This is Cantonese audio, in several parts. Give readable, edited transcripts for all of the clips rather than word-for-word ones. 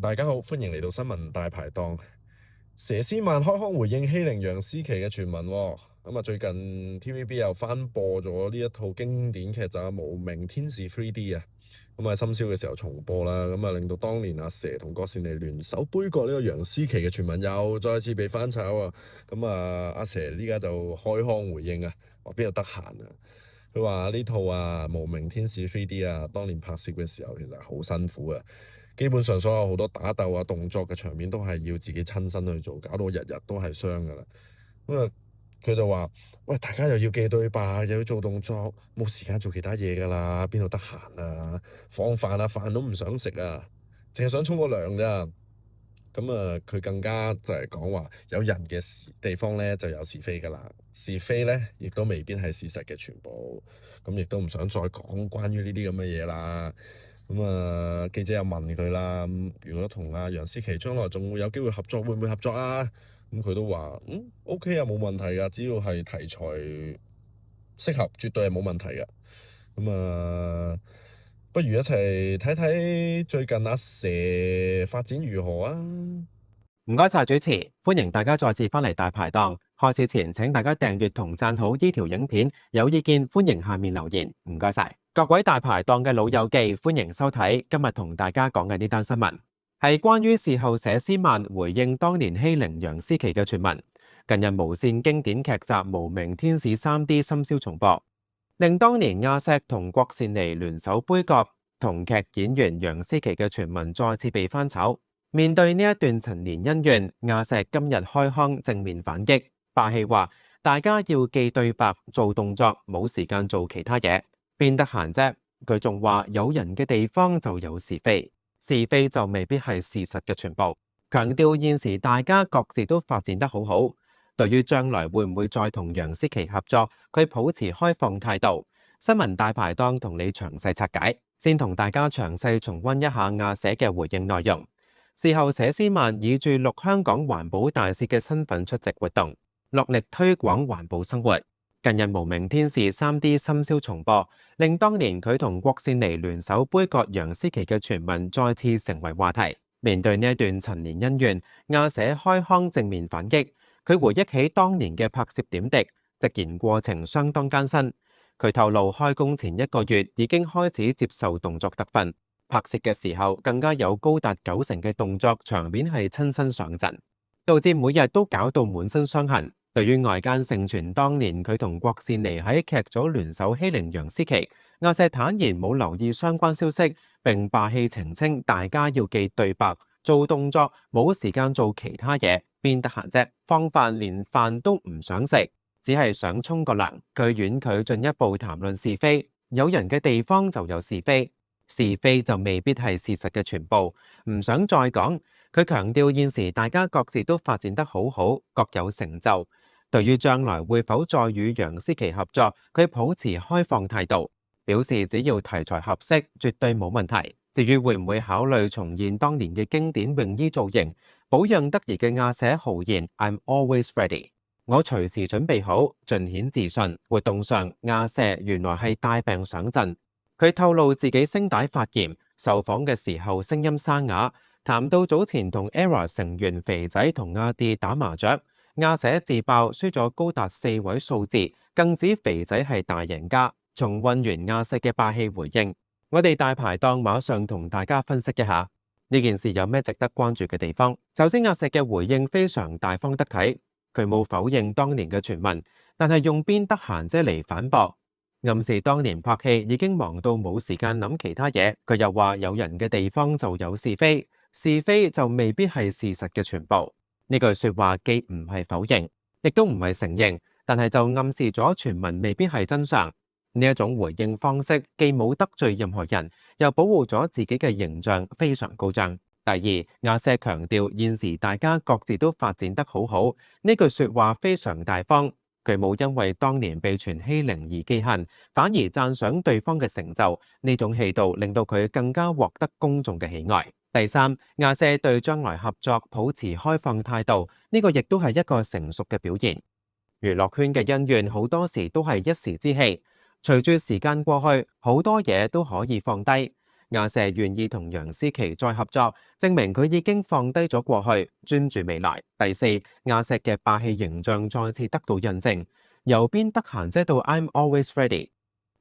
大家好，歡迎嚟到新聞大排檔。佘詩曼開腔回應欺凌楊思琦嘅傳聞喎。最近 TVB 又翻播咗呢一套經典劇集《無名天使 3D》啊。深宵嘅時候重播啦。令到當年阿佘同郭羨妮聯手杯葛呢個楊思琦嘅傳聞又再次被翻炒啊。阿佘呢家就開腔回應啊，話邊度得閒啊？佢話呢套《無名天使 3D》啊，當年拍攝嘅時候其實好辛苦啊。基本上所有好多打鬥動作嘅場面都係要自己親身去做，搞到日日都係傷㗎啦。佢就話：喂，大家又要記對白，又要做動作，冇時間做其他嘢㗎啦，邊度得閒啊？放飯飯都唔想食啊，淨係想沖個涼咋。佢更加就係講話有人嘅地方咧就有是非㗎啦，是非咧亦都未必係事實嘅全部。亦都唔想再講關於呢啲咁嘅嘢啦。記者又問佢啦，如果同楊思琦將來仲會有機會合作，會唔會合作啊？佢都話OK 啊，冇問題㗎，只要係題材適合，絕對係冇問題㗎。不如一齊睇睇最近阿佘發展如何啊？唔該晒主持，歡迎大家再次返嚟大排檔。開始前，請大家訂閱同讚好呢條影片，有意見歡迎下面留言，唔該晒。各位大排檔嘅老友記，歡迎收睇今日同大家講嘅呢單新聞，係關於事後佘詩曼回應當年欺凌楊思琦嘅傳聞。近日無線經典劇集《無名天使 3D》深宵重播，令當年阿石同郭羨妮聯手杯葛同劇演員楊思琦嘅傳聞再次被翻炒。面對呢一段陳年恩怨，阿石今日開腔正面反擊，霸氣話大家要記對白、做動作，冇時間做其他嘢，邊得閒啫？佢仲話有人嘅地方就有是非，是非就未必係事實嘅全部。強調現時大家各自都發展得好好，對於將來會唔會再同楊思琦合作，佢抱持開放態度。新聞大排檔同你詳細拆解，先同大家詳細重溫一下阿佘嘅回應內容。事後佘詩曼以駐陸香港環保大使嘅身份出席活動，落力推廣環保生活。近日無名天使 3D 深宵重播，令當年佢同郭羨妮聯手杯葛楊思琦嘅傳聞再次成為話題。面對呢一段陳年恩怨，阿佘開腔正面反擊。佢回憶起當年嘅拍攝點滴，直言過程相當艱辛。佢透露開工前1個月已經開始接受動作特訓。拍攝嘅時候，更加有高達90%嘅動作場面係親身上陣，導致每日都搞到滿身傷痕。對於外間盛傳當年佢同郭羨妮喺劇組聯手欺凌楊思琦，阿佘坦言冇留意相關消息，並霸氣澄清大家要記對白、做動作，冇時間做其他嘢，邊得閒啫？放飯連飯都唔想食，只係想沖個涼。佢婉拒進一步談論是非，有人嘅地方就有是非。是非就未必係事實嘅全部，唔想再講。佢強調現時大家各自都發展得好好，各有成就。對於將來會否再與楊思琦合作，佢抱持開放態度，表示只要題材合適，絕對冇問題。至於會唔會考慮重現當年嘅經典泳衣造型，保養得宜嘅阿佘豪言 I'm always ready， 我隨時準備好，盡顯自信。活動上，阿佘原來係帶病上陣。佢透露自己聲帶發炎，受訪嘅時候聲音沙啞。談到早前同 ERROR 成員肥仔同阿 D 打麻雀，阿佘自爆輸咗高達4位數字，更指肥仔係大贏家。重溫完阿佘嘅霸氣回應，我哋大排檔馬上同大家分析一下呢件事有咩值得關注嘅地方。首先，阿佘嘅回應非常大方得體，佢冇否認當年嘅傳聞，但係用邊得閒啫嚟反駁。暗示當年拍戲已經忙到冇時間諗其他嘢。佢又話有人嘅地方就有是非，是非就未必係事實嘅全部。呢句說話既唔係否認，亦都唔係承認，但係就暗示咗傳聞未必係真相。呢一種回應方式既冇得罪任何人，又保護咗自己嘅形象，非常高漲。第二，阿佘強調現時大家各自都發展得好好，呢句說話非常大方。佢冇因為當年被傳欺凌而記恨，反而讚賞對方嘅成就，呢種氣度令到佢更加獲得公眾嘅喜愛。第三，阿佘對將來合作抱持開放態度，呢個亦都係一個成熟嘅表現。娛樂圈嘅恩怨好多時都係一時之氣，隨住時間過去，好多嘢都可以放低。亞瑟願意同楊思琦再合作，證明佢已經放低咗過去，專注未來。第四，亞瑟嘅霸氣形象再次得到印證，由邊得閒姐到 I'm always ready。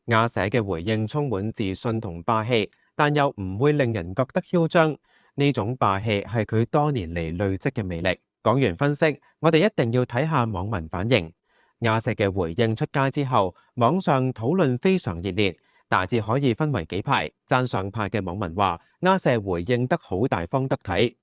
亞瑟嘅回應充滿自信同霸氣，但又唔會令人覺得囂張。呢種霸氣係佢多年嚟累積嘅魅力。講完分析，我哋一定要睇下網民反應。亞瑟嘅回應出街之後，網上討論非常熱烈，大致可以分為幾派。讚賞派嘅網民話：亞瑟回應得好大方得體，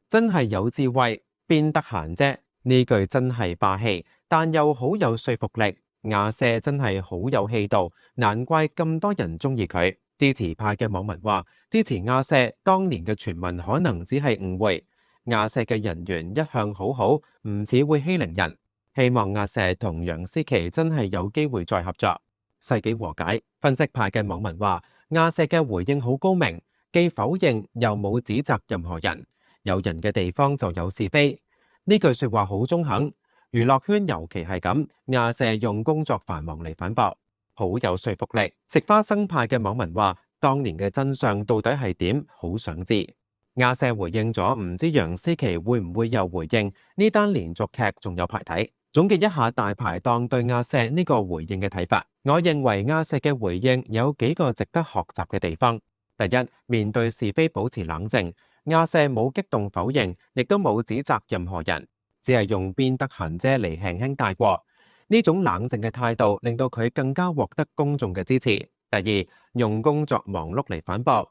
真係有智慧，邊得閒啫？呢句真係霸氣，但又好有說服力。亞瑟真係好有氣度，難怪咁多人中意佢。支持派嘅網民話：支持亞瑟，當年嘅傳聞可能只係誤會。亞瑟嘅人緣一向好好，唔似會欺凌人。希望亞瑟同楊思琦真係有機會再合作，世紀和解。分析派嘅網民話：亞瑟嘅回應好高明，既否認又冇指責任何人，有人嘅地方就有是非。呢句說話好中肯，娛樂圈尤其係咁。亞瑟用工作繁忙嚟反駁，好有說服力。食花生派嘅網民話：當年嘅真相到底係點？好想知。亞瑟回應咗，唔知楊思琦會唔會又回應？呢單連續劇仲有排睇。總結一下大排檔對亞瑟呢個回應嘅睇法，我認為亞瑟嘅回應有幾個值得學習嘅地方。第一，面對是非保持冷靜，亞瑟冇激動否認，亦都冇指責任何人，只係用邊得閒啫嚟輕輕帶過。呢種冷靜嘅態度令到佢更加獲得公眾嘅支持。第二，用工作忙碌嚟反駁。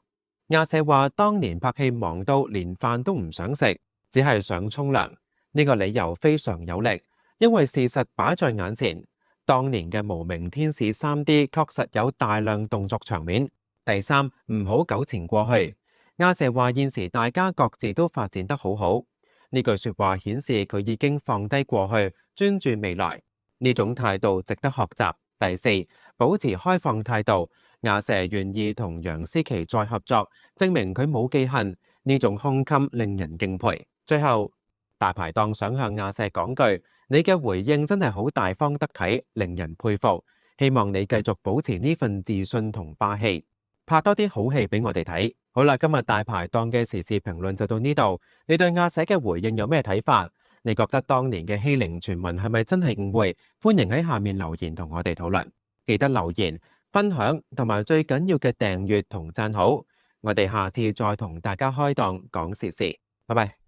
亞瑟話當年拍戲忙到連飯都唔想食，只係想沖涼。呢個理由非常有力，因為事實擺在眼前。當年嘅無名天使 3D 確實有大量動作場面。第三，唔好糾纏過去。亞瑟話現時大家各自都發展得好好。呢句說話顯示佢已經放低過去，專注未來。呢種態度值得學習。第四，保持開放態度。亞瑟願意同楊思琦再合作，證明佢冇記恨。呢種胸襟令人敬佩。最後，大排檔想向亞瑟講句：你嘅回應真係好大方得體，令人佩服。希望你繼續保持呢份自信同霸氣，拍多啲好戲俾我哋睇。好啦，今日大排檔嘅時事評論就到呢度。你對亞瑟嘅回應有咩睇法？你覺得當年嘅欺凌傳聞係咪真係誤會？歡迎喺下面留言同我哋討論。記得留言、分享同埋最緊要嘅訂閱同讚好。我哋下次再同大家開檔講時事。拜拜。